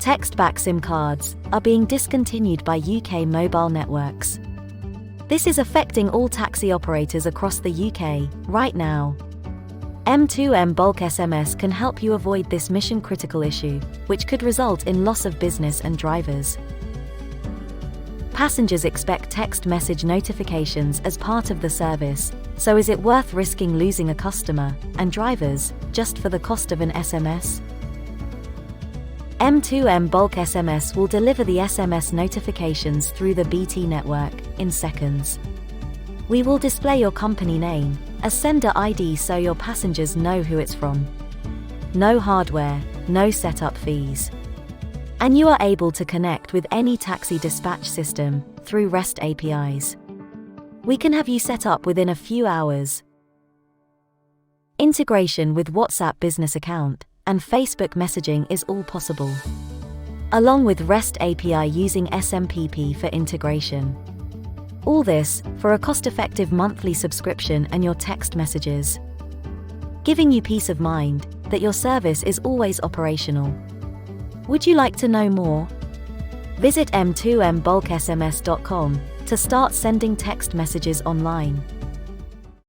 Text-back SIM cards are being discontinued by UK mobile networks. This is affecting all taxi operators across the UK right now. M2M Bulk SMS can help you avoid this mission-critical issue, which could result in loss of business and drivers. Passengers expect text message notifications as part of the service, so is it worth risking losing a customer and drivers just for the cost of an SMS? M2M Bulk SMS will deliver the SMS notifications through the BT network in seconds. We will display your company name, a sender ID so your passengers know who it's from. No hardware, no setup fees. And you are able to connect with any taxi dispatch system through REST APIs. We can have you set up within a few hours. Integration with WhatsApp business account and Facebook messaging is all possible, along with REST API using SMPP for integration. All this for a cost-effective monthly subscription and your text messages, giving you peace of mind that your service is always operational. Would you like to know more? Visit m2mbulksms.com to start sending text messages online.